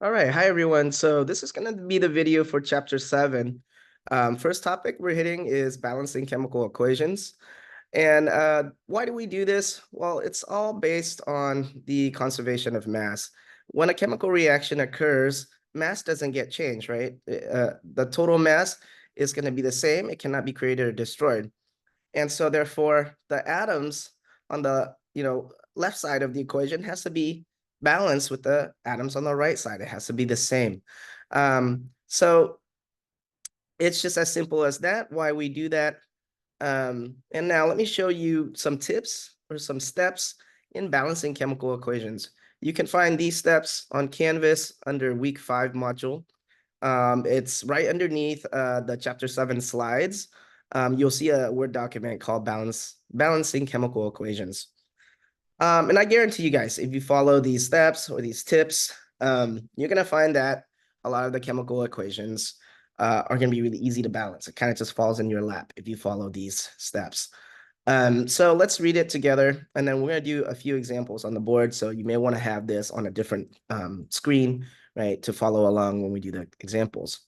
All right, hi everyone. So this is going to be the video for chapter 7. First topic we're hitting is balancing chemical equations. And why do we do this? Well, it's all based on the conservation of mass. When a chemical reaction occurs, mass doesn't get changed, right? The total mass is going to be the same. It cannot be created or destroyed. And so therefore, the atoms on the left side of the equation has to be balanced with the atoms on the right side. It has to be the same. So it's just as simple as that, why we do that. And now let me show you some tips or some steps in balancing chemical equations. You can find these steps on Canvas under week 5 module. It's right underneath the chapter 7 slides. You'll see a Word document called Balancing Chemical Equations. And I guarantee you guys, if you follow these steps or these tips, you're going to find that a lot of the chemical equations are going to be really easy to balance. It kind of just falls in your lap if you follow these steps. So let's read it together, and then we're going to do a few examples on the board. So you may want to have this on a different screen, right, to follow along when we do the examples.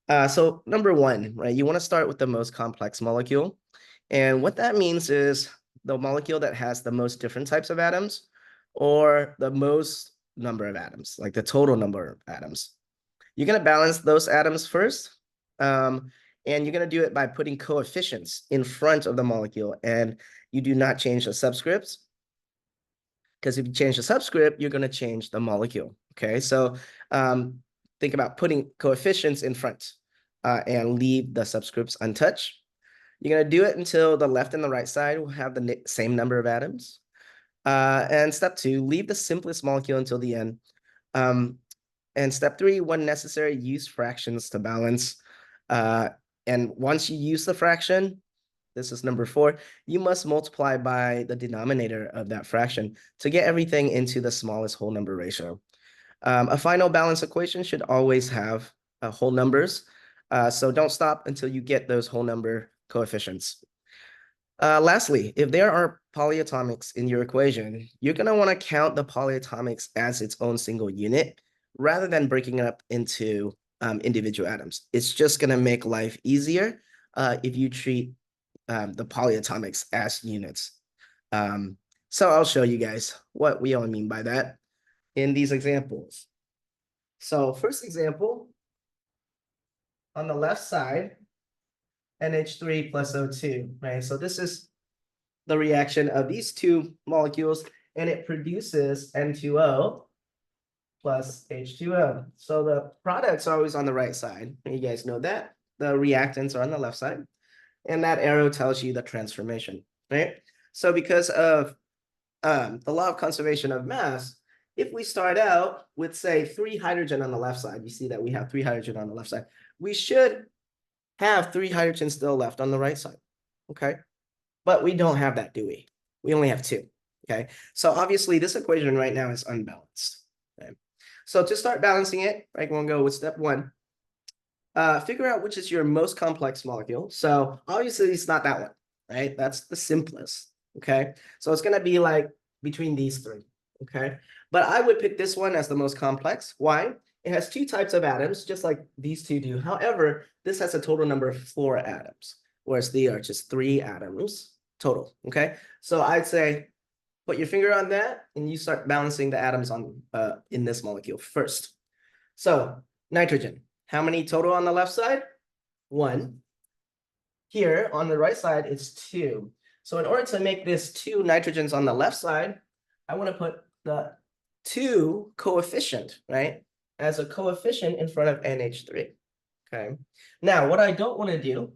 So number 1, right, you want to start with the most complex molecule. And what that means is the molecule that has the most different types of atoms or the most number of atoms, like the total number of atoms. You're going to balance those atoms first. And you're going to do it by putting coefficients in front of the molecule. And you do not change the subscripts, because if you change the subscript, you're going to change the molecule. Okay, so think about putting coefficients in front and leave the subscripts untouched. You're going to do it until the left and the right side will have the same number of atoms. And step 2, leave the simplest molecule until the end. And step 3, when necessary, use fractions to balance. And once you use the fraction, this is number 4, you must multiply by the denominator of that fraction to get everything into the smallest whole number ratio. A final balance equation should always have whole numbers. So don't stop until you get those whole number coefficients. Lastly, if there are polyatomics in your equation, you're going to want to count the polyatomics as its own single unit rather than breaking it up into individual atoms. It's just going to make life easier if you treat the polyatomics as units. So I'll show you guys what we all mean by that in these examples. So first example, on the left side, NH3 plus O2, right? So this is the reaction of these two molecules, and it produces N2O plus H2O. So the products are always on the right side. You guys know that. The reactants are on the left side. And that arrow tells you the transformation, right? So because of the law of conservation of mass, if we start out with, say, 3 hydrogen on the left side, you see that we have 3 hydrogen on the left side. We should have 3 hydrogen still left on the right side, okay? But we don't have that, do we? We only have 2, okay? So obviously this equation right now is unbalanced, okay? So to start balancing it, right, we're gonna go with step 1. Figure out which is your most complex molecule. So obviously it's not that one, right? That's the simplest, okay? So it's gonna be like between these 3, okay? But I would pick this one as the most complex. Why? It has 2 types of atoms, just like these 2 do. However, this has a total number of 4 atoms, whereas these are just 3 atoms total, okay? So I'd say put your finger on that and you start balancing the atoms on in this molecule first. So nitrogen, how many total on the left side? 1. Here on the right side, it's 2. So in order to make this 2 nitrogens on the left side, I want to put the 2 coefficient, right, as a coefficient in front of NH3. Okay. Now, what I don't want to do,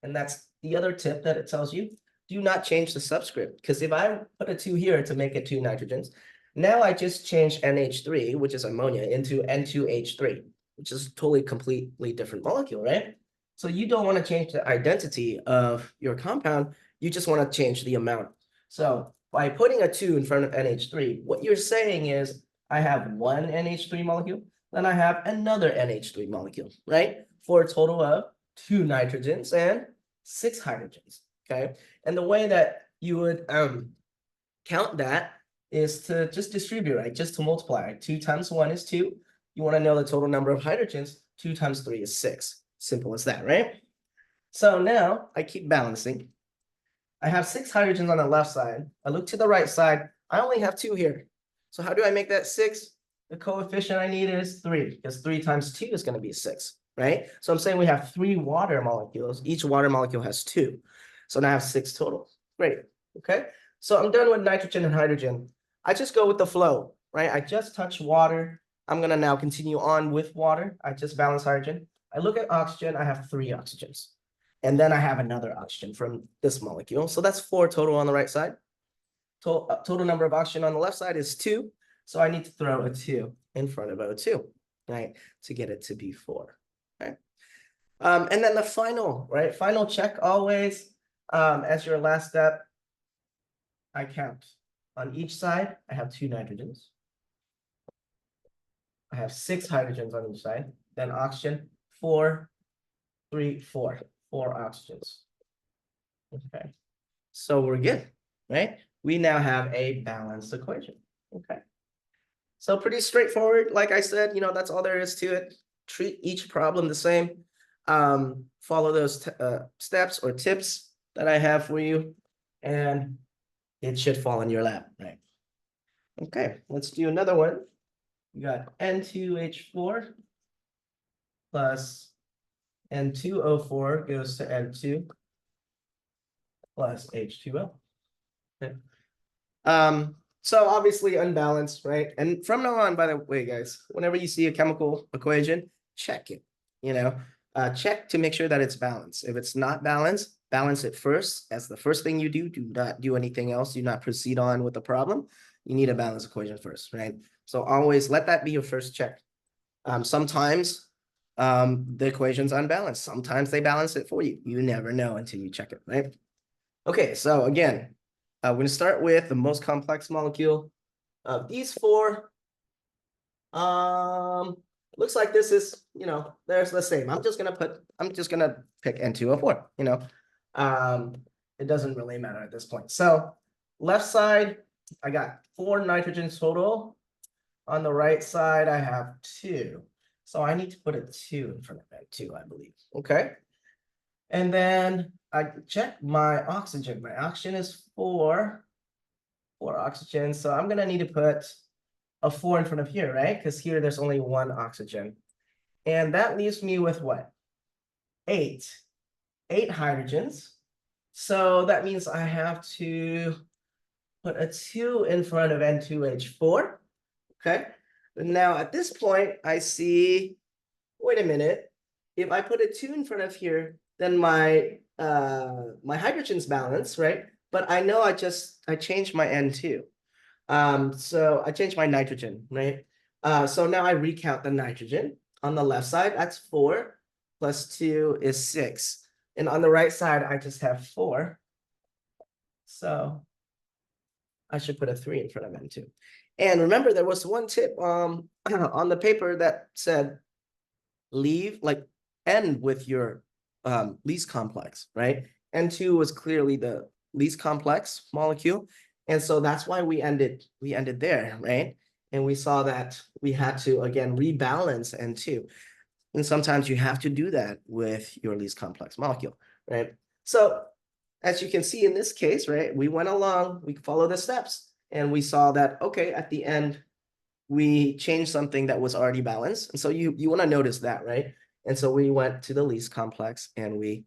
and that's the other tip that it tells you, do not change the subscript. Because if I put a 2 here to make it 2 nitrogens, now I just changed NH3, which is ammonia, into N2H3, which is a totally completely different molecule, right? So you don't want to change the identity of your compound. You just want to change the amount. So by putting a 2 in front of NH3, what you're saying is I have 1 NH3 molecule, then I have another NH3 molecule, right? For a total of 2 nitrogens and 6 hydrogens, okay? And the way that you would count that is to just distribute, right? Just to multiply. 2 times 1 is 2. you want to know the total number of hydrogens. 2 times 3 is 6. Simple as that, right? So now I keep balancing. I have 6 hydrogens on the left side. I look to the right side. I only have 2 here. So how do I make that 6? The coefficient I need is 3, because 3 times 2 is going to be 6, right? So I'm saying we have 3 water molecules. Each water molecule has 2. So now I have 6 total. Great. Okay. So I'm done with nitrogen and hydrogen. I just go with the flow, right? I just touch water. I'm going to now continue on with water. I just balance hydrogen. I look at oxygen. I have 3 oxygens. And then I have another oxygen from this molecule. So that's 4 total on the right side. Total number of oxygen on the left side is 2. So I need to throw a 2 in front of O2, right, to get it to be 4. Right? And then the final, right? Final check always, as your last step, I count. On each side, I have 2 nitrogens. I have 6 hydrogens on each side. Then oxygen, 4, 3, 4. 4 oxygens. Okay. So we're good, right? We now have a balanced equation. Okay. So pretty straightforward. Like I said, that's all there is to it. Treat each problem the same. Follow those steps or tips that I have for you, and it should fall in your lap, right? Okay, let's do another one. We got N2H4 plus N2O4 goes to N2 plus H2O. Okay. So obviously unbalanced, right? And from now on, by the way, guys, whenever you see a chemical equation, check it, check to make sure that it's balanced. If it's not balanced, balance it first. That's the first thing you do. Do not do anything else. Do not proceed on with the problem. You need a balanced equation first, right? So always let that be your first check. Sometimes the equation's unbalanced. Sometimes they balance it for you. You never know until you check it, right? Okay, so again, we're going to start with the most complex molecule of these 4. Looks like this is, there's the same. I'm just gonna pick N2O4, it doesn't really matter at this point. So left side, I got 4 nitrogens total. On the right side, I have 2. So I need to put a 2 in front of that 2, I believe. Okay. And then I check my oxygen. My oxygen is 4 oxygen. So I'm gonna need to put a 4 in front of here, right? Because here there's only 1 oxygen. And that leaves me with what? 8 hydrogens. So that means I have to put a 2 in front of N2H4. Okay. Now at this point, I see, wait a minute. If I put a 2 in front of here, then my hydrogens balance, right? But I know I changed my N2. So I changed my nitrogen, right? So now I recount the nitrogen. On the left side, that's 4 plus 2 is 6. And on the right side, I just have 4. So I should put a 3 in front of N2. And remember, there was one tip on the paper that said end with your least complex, right? N2 was clearly the least complex molecule. And so that's why we ended there, right? And we saw that we had to, again, rebalance N2. And sometimes you have to do that with your least complex molecule, right? So as you can see in this case, right, we went along, we followed the steps, and we saw that, okay, at the end, we changed something that was already balanced. And so you want to notice that, right? And so we went to the least complex and we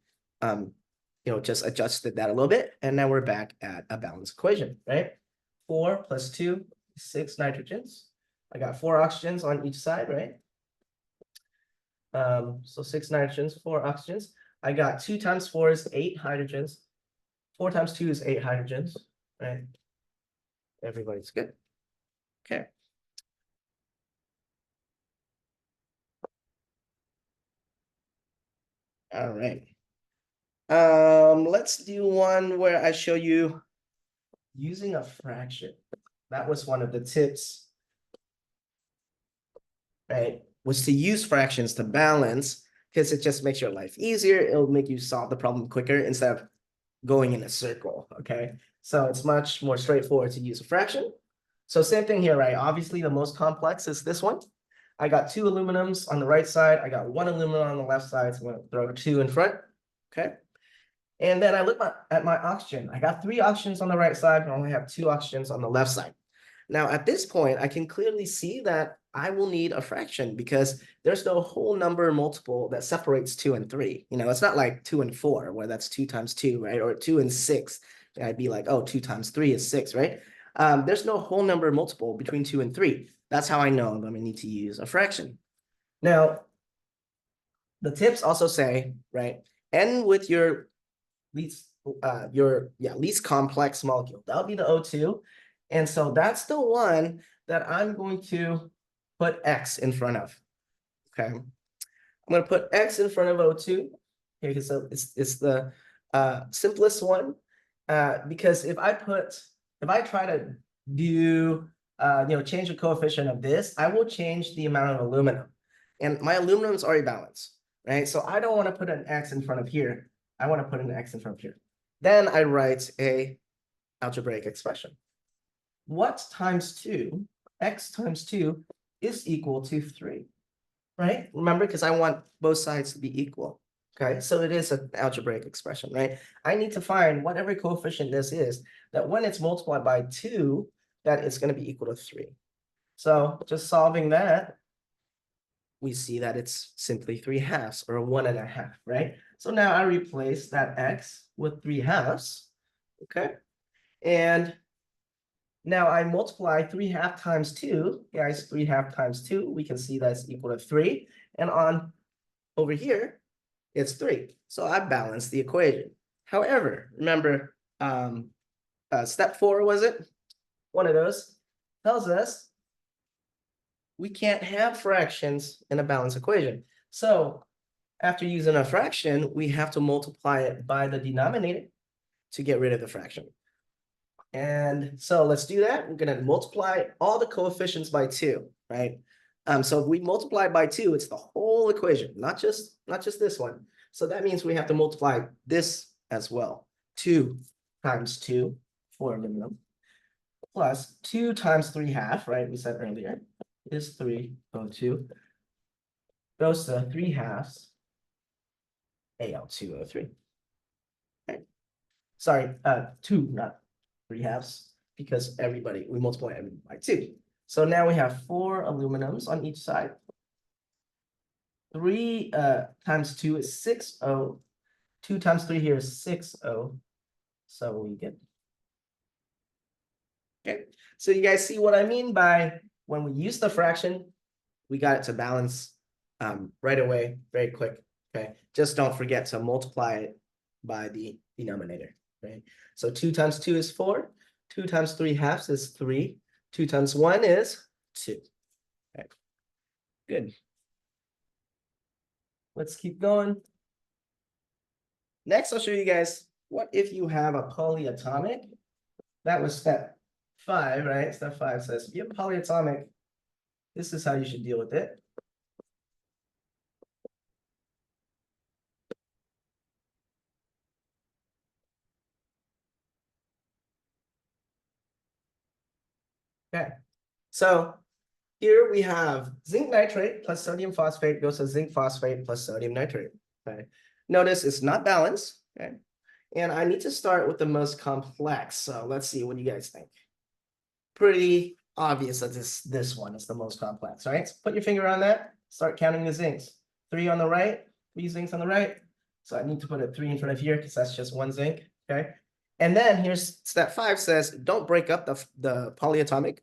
just adjusted that a little bit. And now we're back at a balanced equation, right? 4 plus 2, 6 nitrogens. I got 4 oxygens on each side, right? So 6 nitrogens, 4 oxygens. I got 2 times 4 is 8 hydrogens. 4 times 2 is 8 hydrogens, right? Everybody's good. Okay. All right. Let's do one where I show you using a fraction. That was one of the tips, right? Was to use fractions to balance, because it just makes your life easier. It'll make you solve the problem quicker instead of going in a circle, okay? So it's much more straightforward to use a fraction. So same thing here, right? Obviously, the most complex is this one. I got 2 aluminums on the right side. I got 1 aluminum on the left side. So I'm going to throw 2 in front. Okay. And then I look at my oxygen. I got 3 oxygens on the right side, but I only have 2 oxygens on the left side. Now, at this point, I can clearly see that I will need a fraction because there's no whole number multiple that separates 2 and 3. You know, it's not like 2 and 4, where that's 2 times 2, right? Or 2 and 6. I'd be like, oh, 2 times 3 is 6, right? There's no whole number multiple between 2 and 3. That's how I know I'm going to need to use a fraction. Now, the tips also say, right, end with your least complex molecule. That'll be the O2. And so that's the one that I'm going to put X in front of. Okay. I'm going to put X in front of O2. Okay, so it's the simplest one. Because if I try to do change the coefficient of this, I will change the amount of aluminum. And my aluminum is already balanced, right? So I don't want to put an X in front of here. I want to put an X in front of here. Then I write a algebraic expression. What times 2, X times 2 is equal to 3, right? Remember, because I want both sides to be equal. Okay, so it is an algebraic expression, right? I need to find whatever coefficient this is, that when it's multiplied by 2, that it's going to be equal to 3. So just solving that, we see that it's simply 3/2 or 1.5, right? So now I replace that X with 3/2, okay? And now I multiply 3/2 times 2, guys, 3/2 times 2, we can see that's equal to 3. And on over here, it's 3. So I balance the equation. However, remember, step 4, was it? One of those tells us we can't have fractions in a balanced equation. So after using a fraction, we have to multiply it by the denominator to get rid of the fraction. And so let's do that. We're going to multiply all the coefficients by 2, right? So if we multiply by 2, it's the whole equation, not just this one. So that means we have to multiply this as well. 2 times 2 for aluminum plus 2 times 3/2, right? We said earlier is 3O2 goes to 3/2 Al2O3. Okay. Sorry, 2, not 3/2, because we multiply everything by 2. So now we have 4 aluminums on each side. 3 times 2 is 6O. 2 times 3 here is 6O. So we get. Okay. So you guys see what I mean by when we use the fraction, we got it to balance right away, very quick. Okay. Just don't forget to multiply it by the denominator. Right. So 2 times 2 is 4. 2 times 3/2 is 3. 2 times 1 is 2. Okay. Good. Let's keep going. Next, I'll show you guys what if you have a polyatomic. That was step 5, right? Step 5 says if you have a polyatomic, this is how you should deal with it. Okay. So here we have zinc nitrate plus sodium phosphate goes to zinc phosphate plus sodium nitrate. Okay. Notice it's not balanced. Okay. And I need to start with the most complex. So let's see what you guys think. Pretty obvious that this one is the most complex, right? So put your finger on that. Start counting the zincs. 3 on the right, 3 zincs on the right. So I need to put a 3 in front of here because that's just 1 zinc. Okay. And then here's step 5 says don't break up the polyatomic.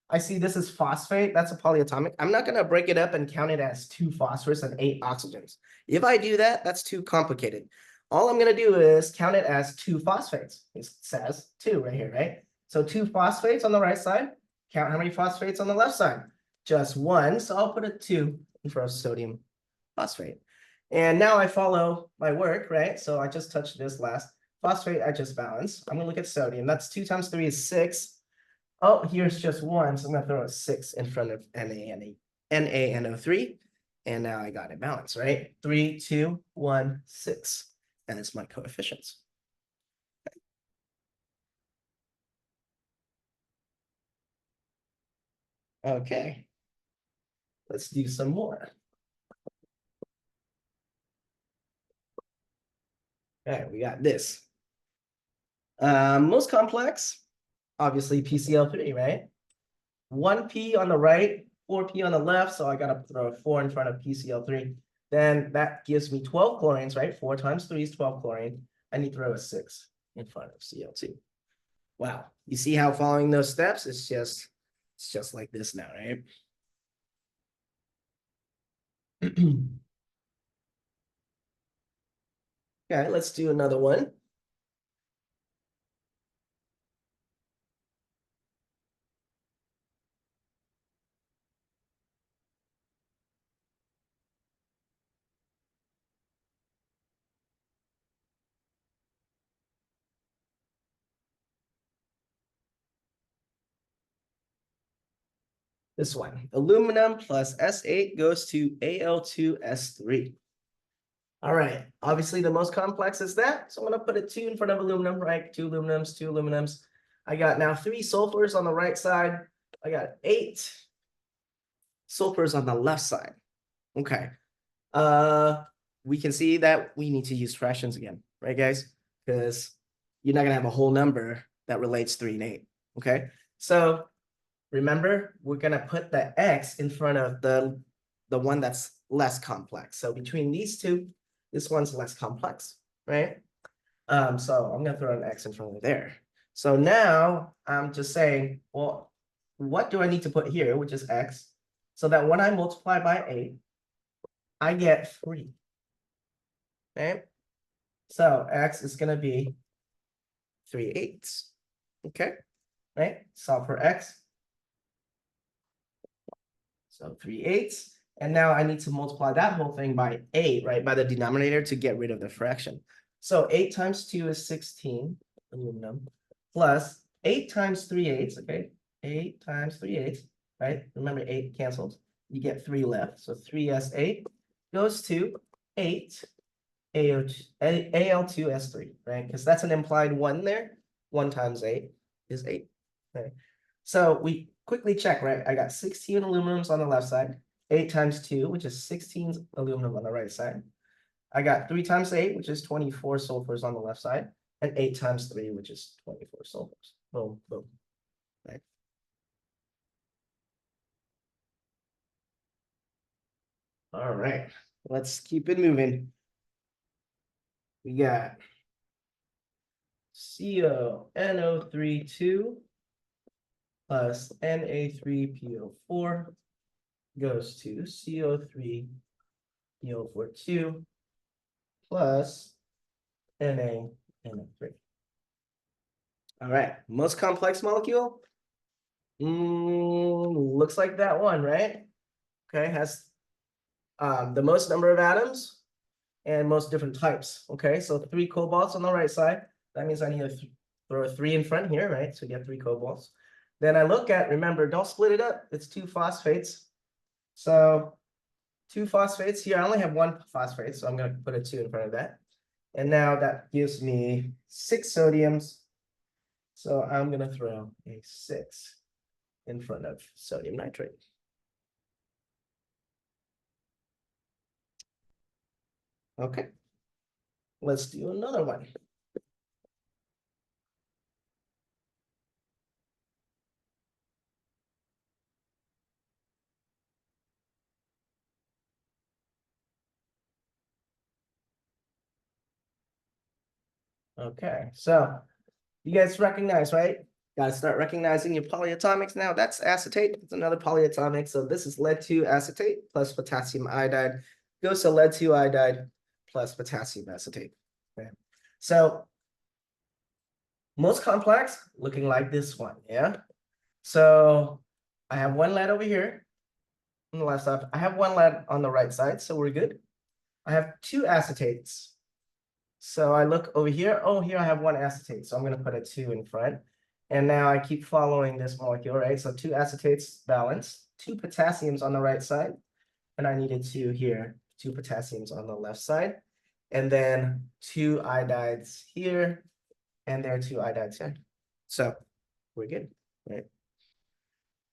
I see this is phosphate. That's a polyatomic. I'm not going to break it up and count it as 2 phosphorus and 8 oxygens. If I do that, that's too complicated. All I'm going to do is count it as 2 phosphates. It says 2 right here, right? So 2 phosphates on the right side. Count how many phosphates on the left side. Just 1. So I'll put a 2 in front of sodium phosphate. And now I follow my work, right? So I just touched this last. Phosphate, I just balanced. I'm going to look at sodium. That's 2 times 3 is 6. Oh, here's just 1, so I'm going to throw a 6 in front of NaNO3. And now I got it balanced, right? 3, 2, 1, 6. And it's my coefficients. Okay. Let's do some more. Okay, we got this. Most complex, obviously PCl3, right? 1P on the right, 4P on the left, so I gotta throw a 4 in front of PCl3. Then that gives me 12 chlorines, right? 4 times 3 is 12 chlorine. I need to throw a 6 in front of Cl2. Wow, you see how following those steps, it's just like this now, right? Okay, let's do another one. This one, aluminum plus S8 goes to Al2S3. All right, obviously the most complex is that, so I'm gonna put a 2 in front of aluminum, right? 2 aluminums, 2 aluminums. I got now 3 sulfurs on the right side. I got 8 sulfurs on the left side. Okay. We can see that we need to use fractions again, right, guys? Because you're not gonna have a whole number that relates 3 and 8. Okay. So remember, we're gonna put the x in front of the one that's less complex. So between these two, this one's less complex, right? So I'm gonna throw an x in front of there. So now I'm just saying, well, what do I need to put here, which is x, so that when I multiply by 8, I get 3. Okay? So x is gonna be 3/8. Okay, right? Solve for x. So 3/8. And now I need to multiply that whole thing by 8, right? By the denominator to get rid of the fraction. So 8 times 2 is 16 aluminum plus 8 times 3/8, okay? 8 times 3/8, right? Remember 8 canceled. You get 3 left. So 3s8 goes to 8 Al2s3, right? Because that's an implied 1 there. 1 times 8 is 8. Okay. So we quickly check, right? I got 16 aluminums on the left side, 8 times 2, which is 16 aluminum on the right side. I got 3 times 8, which is 24 sulfurs on the left side, and 8 times 3, which is 24 sulfurs. Boom, boom. Right. All right, let's keep it moving. We got CONO32 plus Na3PO4 goes to CO3PO42 plus NaNO3. All right, most complex molecule. Looks like that one, right? Okay, has the most number of atoms and most different types. Okay, so 3 cobalts on the right side. That means I need to throw a 3 in front here, right? So you get 3 cobalts. Then I look at, remember, don't split it up. It's 2 phosphates. So 2 phosphates here. I only have 1 phosphate, so I'm going to put a 2 in front of that. And now that gives me 6 sodiums. So I'm going to throw a 6 in front of sodium nitrate. Okay, let's do another one. Okay, so you guys recognize, right? Got to start recognizing your polyatomics now. That's acetate. It's another polyatomic. So this is lead-2 acetate plus potassium iodide goes to lead-2 iodide plus potassium acetate. Okay. So most complex, looking like this one, yeah? So I have 1 lead over here on the left side. I have 1 lead on the right side, so we're good. I have 2 acetates. So I look over here. Oh, here I have 1 acetate. So I'm going to put a 2 in front. And now I keep following this molecule, right? So 2 acetates balance, 2 potassiums on the right side. And I needed 2 here, 2 potassiums on the left side. And then 2 iodides here. And there are 2 iodides here. So we're good, right?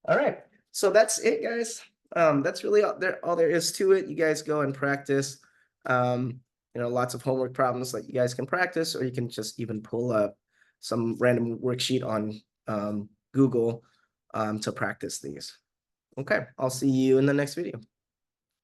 All right. So that's it, guys. That's really all there is to it. You guys go and practice. Lots of homework problems that you guys can practice, or you can just even pull up some random worksheet on Google to practice these. Okay, I'll see you in the next video.